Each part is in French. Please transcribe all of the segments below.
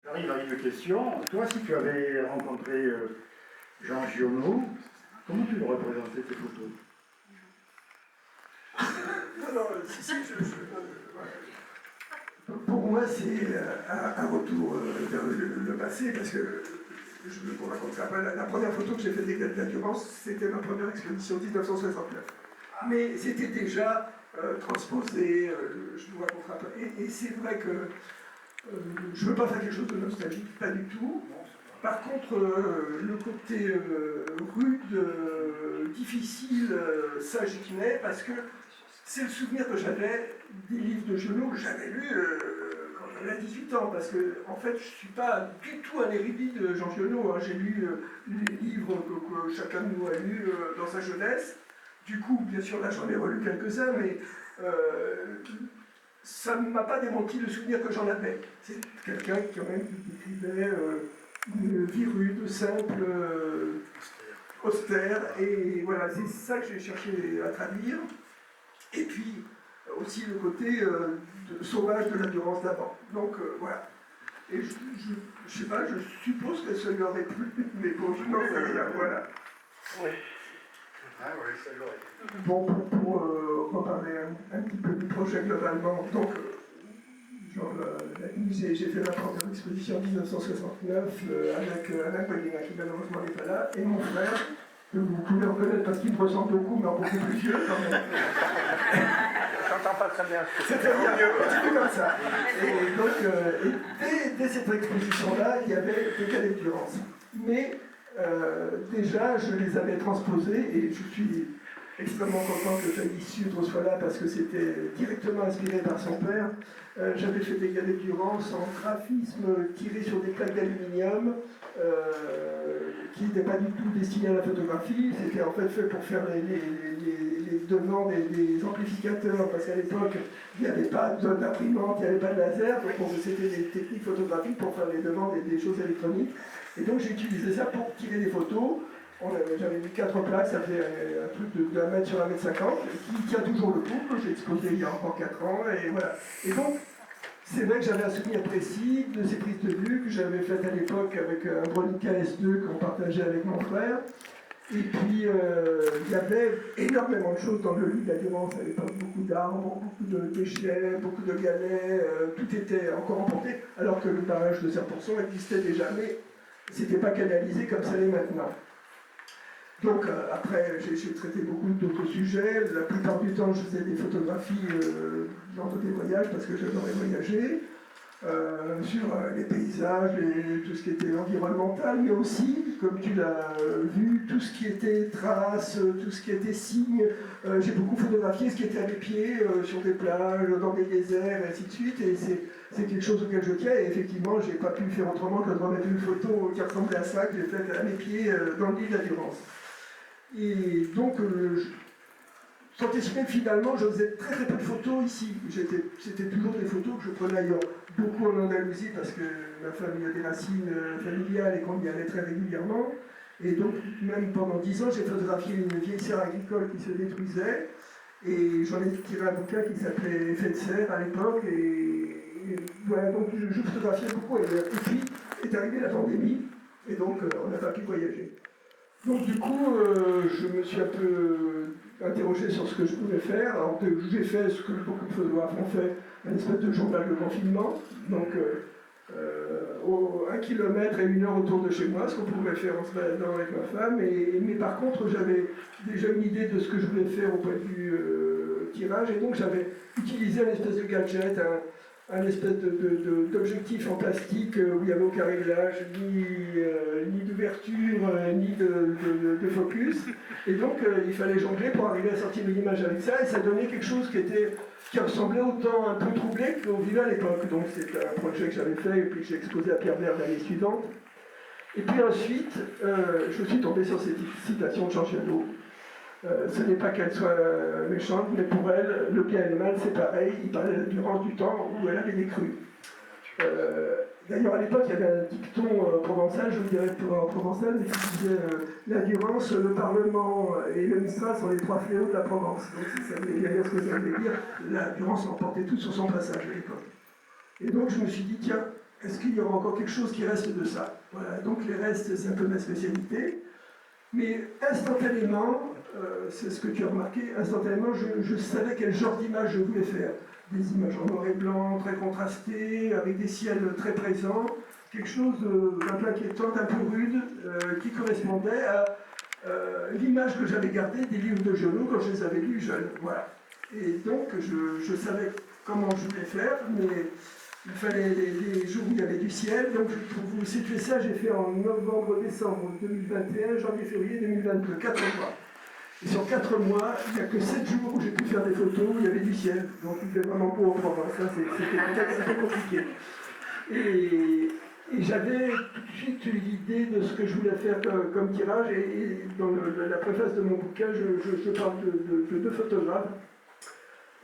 J'arrive à une question. Toi, si tu avais rencontré Jean Giono, comment tu l'aurais présenté tes photos? Non, pour moi, c'est un retour vers le passé, parce que, je vous raconte après, la première photo que j'ai faite des Galeries d'Endurance, c'était ma première expédition 1969. Mais c'était déjà transposé, je vous raconterai après. Et c'est vrai que je ne veux pas faire quelque chose de nostalgique, pas du tout. Par contre, le côté rude, difficile, ça j'y tenais, parce que c'est le souvenir que j'avais des livres de Giono que j'avais lus quand j'avais 18 ans, parce que en fait je ne suis pas du tout un érudit de Jean Giono, hein. J'ai lu les livres que chacun de nous a lus dans sa jeunesse. Du coup, bien sûr, là j'en ai relu quelques-uns, mais ça ne m'a pas démenti le souvenir que j'en avais. C'est quelqu'un qui quand même décrivait une vie rude, simple, austère, et voilà, c'est ça que j'ai cherché à traduire. Et puis aussi le côté sauvage de l'endurance d'avant. Donc voilà. Et je sais pas, je suppose que ça lui aurait plu, mais bon, je n'en sais rien, voilà. Oui. Ah oui, ça lui aurait plu. Bon, pour reparler un petit peu du projet globalement, donc j'ai fait ma première exposition en 1969 avec Alain Guadina, qui malheureusement n'est pas là, et mon frère, que vous pouvez reconnaître parce qu'il me ressemble beaucoup, mais en beaucoup plus vieux quand même. J'entends pas très bien. C'était bien, un petit peu comme ça. Et donc, dès cette exposition-là, il y avait des cas d'endurance. Mais déjà, je les avais transposés et je suis extrêmement content que Fanny Sudre soit là parce que c'était directement inspiré par son père. J'avais fait des galets d'endurance en graphisme tiré sur des plaques d'aluminium qui n'étaient pas du tout destinées à la photographie. C'était en fait fait pour faire les devants des amplificateurs, parce qu'à l'époque, il n'y avait pas d'imprimante, il n'y avait pas de laser, donc c'était des techniques photographiques pour faire les devants des choses électroniques. Et donc j'ai utilisé ça pour tirer des photos. J'avais mis 4 plaques, ça fait un truc de 1 mètre sur 1 mètre 50, qui tient toujours le coup, que j'ai exposé il y a encore 4 ans, et voilà. Et donc, c'est vrai que j'avais un souvenir précis de ces prises de vue que j'avais faites à l'époque avec un Bronica S2 qu'on partageait avec mon frère. Et puis, il y avait énormément de choses dans le livre d'Endurance à l'époque, beaucoup d'arbres, beaucoup de déchets, beaucoup de galets, tout était encore emporté, alors que le barrage de 5% existait déjà, mais c'était pas canalisé comme ça l'est maintenant. Donc après, j'ai traité beaucoup d'autres sujets. La plupart du temps, je faisais des photographies lors des voyages parce que j'adorais voyager, sur les paysages, tout ce qui était environnemental, mais aussi, comme tu l'as vu, tout ce qui était traces, tout ce qui était signes. J'ai beaucoup photographié ce qui était à mes pieds, sur des plages, dans des déserts, et ainsi de suite. Et c'est quelque chose auquel je tiens. Et effectivement, je n'ai pas pu faire autrement que de remettre une photo qui ressemblait à ça, que j'ai faite à mes pieds dans le livre d'Endurance. Et donc, sans estimer que finalement, je faisais très peu de photos ici. C'était toujours des photos que je prenais ailleurs. Beaucoup en Andalousie, parce que ma famille a des racines familiales et qu'on y allait très régulièrement. Et donc, même pendant 10 ans, j'ai photographié une vieille serre agricole qui se détruisait. Et j'en ai tiré un bouquin qui s'appelait Effet de serre à l'époque. Et voilà, donc je photographiais beaucoup. Et puis, est arrivée la pandémie. Et donc, on n'a pas pu voyager. Donc du coup, je me suis un peu interrogé sur ce que je pouvais faire. Alors j'ai fait ce que beaucoup de photographes ont fait, une espèce de journal de confinement. Donc 1 kilomètre et 1 heure autour de chez moi, ce qu'on pouvait faire en se baladant avec ma femme. Mais par contre, j'avais déjà une idée de ce que je voulais faire au point de vue tirage. Et donc j'avais utilisé un espèce de gadget, un espèce d'objectif en plastique où il n'y avait aucun réglage, ni d'ouverture, ni de focus. Et donc il fallait jongler pour arriver à sortir une image avec ça, et ça donnait quelque chose qui ressemblait autant un peu troublé qu'on vivait à l'époque. Donc c'est un projet que j'avais fait, et puis j'ai exposé à Pierre Vert l'année suivante. Et puis ensuite, je suis tombé sur cette citation de Jean Giono. Ce n'est pas qu'elle soit méchante, mais pour elle, le bien et le mal, c'est pareil. Il parlait de l'endurance du temps où elle avait des crues. D'ailleurs, à l'époque, il y avait un dicton provençal, je vous dirais en provençal, mais qui disait l'endurance, le Parlement et le Mistral sont les 3 fléaux de la Provence. Donc, si ça voulait dire ce que ça voulait dire, l'endurance emportait tout sur son passage à l'époque. Et donc, je me suis dit, tiens, est-ce qu'il y aura encore quelque chose qui reste de ça? Voilà, donc les restes, c'est un peu ma spécialité. Mais instantanément, c'est ce que tu as remarqué, instantanément, je savais quel genre d'image je voulais faire. Des images en noir et blanc, très contrastées, avec des ciels très présents, quelque chose d'un peu inquiétant, d'un peu rude, qui correspondait à l'image que j'avais gardée des livres de Giono quand je les avais lus jeunes. Voilà. Et donc, je savais comment je voulais faire, mais il fallait des jours où il y avait du ciel. Donc, pour vous situer ça, j'ai fait en novembre-décembre 2021, janvier-février 2022, 4 mois. Et sur 4 mois, il n'y a que 7 jours où j'ai pu faire des photos où il y avait du ciel. Donc, il fait vraiment beau en Provence. Ça, c'était compliqué. Et j'avais tout de suite eu l'idée de ce que je voulais faire comme tirage. Et dans la préface de mon bouquin, je parle de 2 photographes.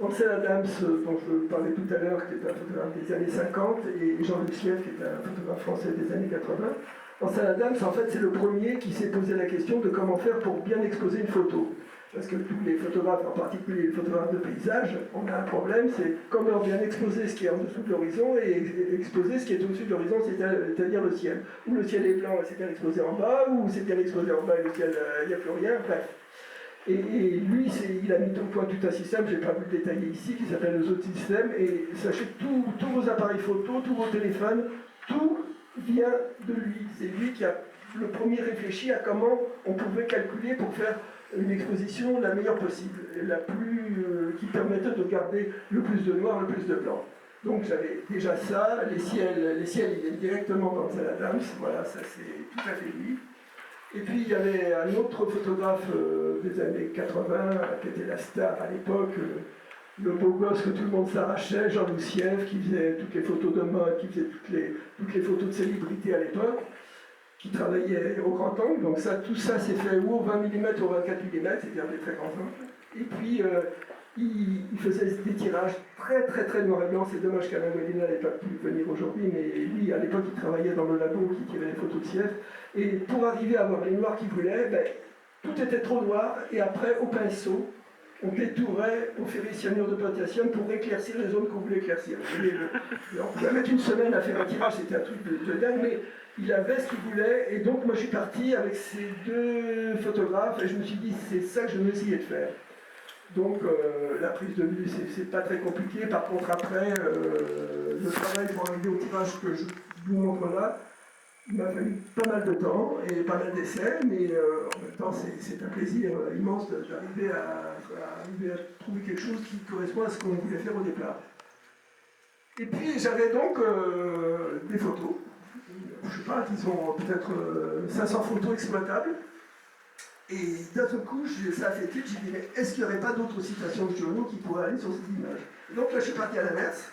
Ansel Adams, dont je parlais tout à l'heure, qui est un photographe des années 50, et Jean-Luc Sieff, qui est un photographe français des années 80. Ansel Adams, en fait, c'est le premier qui s'est posé la question de comment faire pour bien exposer une photo. Parce que tous les photographes, en particulier les photographes de paysage, on a un problème, c'est comment bien exposer ce qui est en dessous de l'horizon et exposer ce qui est au-dessus de l'horizon, c'est-à-dire le ciel. Ou le ciel est blanc et c'est bien exposé en bas, ou c'est bien exposé en bas et le ciel, il n'y a plus rien, bref. Et lui, il a mis au point tout un système, je n'ai pas pu le détailler ici, qui s'appelle le Zoot System, et sachez que tous vos appareils photo, tous vos téléphones, tout vient de lui. C'est lui qui a le premier réfléchi à comment on pouvait calculer pour faire une exposition la meilleure possible, la plus qui permettait de garder le plus de noir, le plus de blanc. Donc j'avais déjà ça, les ciels ils viennent directement dans Ansel Adams, voilà, ça c'est tout à fait lui. Et puis il y avait un autre photographe des années 80 qui était la star à l'époque, le beau gosse que tout le monde s'arrachait, Jean-Luc Sieff, qui faisait toutes les photos de mode, qui faisait toutes les photos de célébrités à l'époque, qui travaillait au grand angle. Donc ça, tout ça s'est fait ou au 20 mm ou au 24 mm, c'est-à-dire des très grands angles. Et puis il faisait des tirages très très très noir et blanc. C'est dommage qu'Alain Molina n'ait pas pu venir aujourd'hui, mais lui à l'époque il travaillait dans le labo qui tirait les photos de Sieff. Et pour arriver à avoir les noirs qu'il voulait, ben, tout était trop noir, et après au pinceau, on détourait, on ferait cyanure de potassium pour éclaircir les zones qu'on voulait éclaircir. On pouvait mettre une semaine à faire un tirage, c'était un truc de dingue, mais il avait ce qu'il voulait, et donc moi je suis parti avec ces 2 photographes, et je me suis dit c'est ça que je vais essayer de faire. Donc la prise de vue, c'est pas très compliqué. Par contre après, le travail pour arriver au tirage que je vous montre là, il m'a fallu pas mal de temps et pas mal d'essais, mais en même temps c'est un plaisir immense d'arriver à trouver quelque chose qui correspond à ce qu'on voulait faire au départ. Et puis j'avais donc des photos, je sais pas, disons peut-être 500 photos exploitables. Et d'un seul coup, ça a fait tilt, j'ai dit, mais est-ce qu'il n'y aurait pas d'autres citations de Giono qui pourraient aller sur cette image? Et donc là, je suis parti à l'inverse.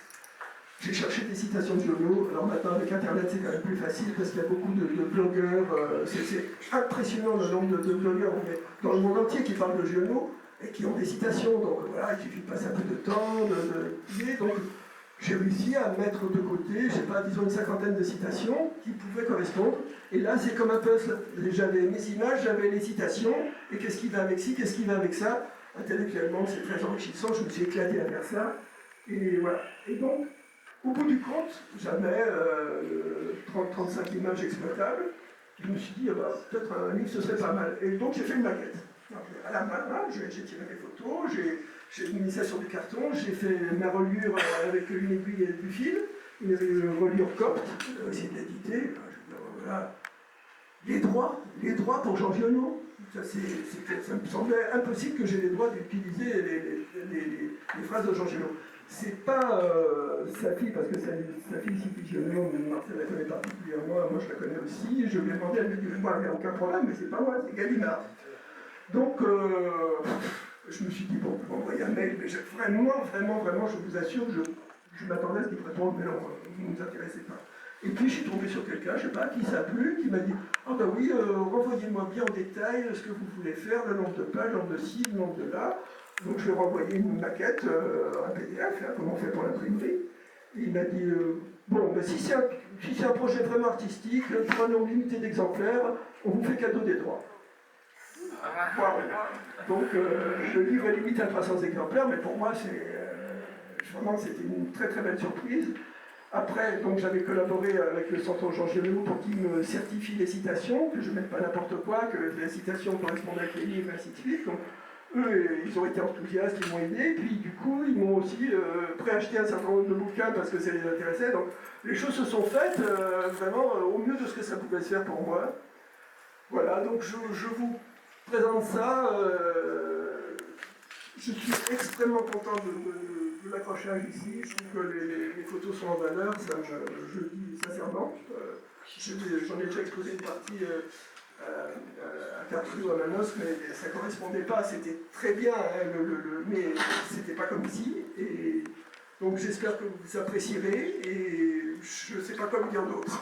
J'ai cherché des citations de Giono. Alors maintenant, avec Internet, c'est quand même plus facile parce qu'il y a beaucoup de blogueurs. C'est impressionnant le nombre de blogueurs dans le monde entier qui parlent de Giono et qui ont des citations. Donc voilà, il suffit de passer un peu de temps, donc j'ai réussi à mettre de côté, je sais pas, disons une 50aine de citations qui pouvaient correspondre. Et là, c'est comme un puzzle. J'avais mes images, j'avais les citations, et qu'est-ce qui va avec ci, qu'est-ce qui va avec ça. Intellectuellement, c'est très enrichissant, je me suis éclaté à faire ça. Et voilà. Et donc, au bout du compte, j'avais 30-35 images exploitables. Je me suis dit, peut-être un livre, ce serait pas mal. Et donc, j'ai fait une maquette. Alors, à la main, j'ai tiré mes photos, j'ai mis ça sur du carton, j'ai fait ma reliure avec une aiguille et du fil, une reliure copte, essayé d'éditer. Voilà. Les droits pour Jean Giono. Ça me semblait impossible que j'ai les droits d'utiliser les phrases de Jean Giono. C'est pas sa fille, parce que sa fille s'appelle Giono, mais Marcel la connaît particulièrement, moi je la connais aussi. Je lui ai demandé, elle me dit, moi il n'y a aucun problème, mais c'est pas moi, c'est Gallimard. Donc, je me suis dit, bon, vous m'envoyez un mail, mais vraiment, je vous assure, je m'attendais à ce qu'il me réponde, mais non, vous ne nous intéressez pas. Et puis, je suis tombé sur quelqu'un, je ne sais pas, qui ça a plu, qui m'a dit, ah ben oui, renvoyez-moi bien en détail ce que vous voulez faire, le nombre de pages, le nombre de ci, le nombre de là. Donc, je lui ai renvoyé une maquette, un PDF, hein, comme on fait pour l'imprimerie. Et il m'a dit, bon, ben, si c'est un projet vraiment artistique, pour un nombre limité d'exemplaires, on vous fait cadeau des droits. Wow. Donc le livre est limite à 300 exemplaires, mais pour moi vraiment c'était une très très belle surprise. Après, donc j'avais collaboré avec le Centre Jean Giono pour qu'il me certifie les citations, que je ne mette pas n'importe quoi, que la citation correspondait avec les livres, et ainsi de suite. Donc, eux, ils ont été enthousiastes, ils m'ont aidé, puis du coup, ils m'ont aussi préacheté un certain nombre de bouquins parce que ça les intéressait. Donc, les choses se sont faites vraiment au mieux de ce que ça pouvait se faire pour moi. Voilà, donc je vous présente ça. Je suis extrêmement content de l'accrochage ici. Je trouve que les photos sont en valeur, je le dis sincèrement. J'en ai déjà exposé une partie à Cartrue ou à Manos, mais ça ne correspondait pas. C'était très bien, hein, mais c'était pas comme ici. Et donc j'espère que vous apprécierez et je ne sais pas quoi vous dire d'autre.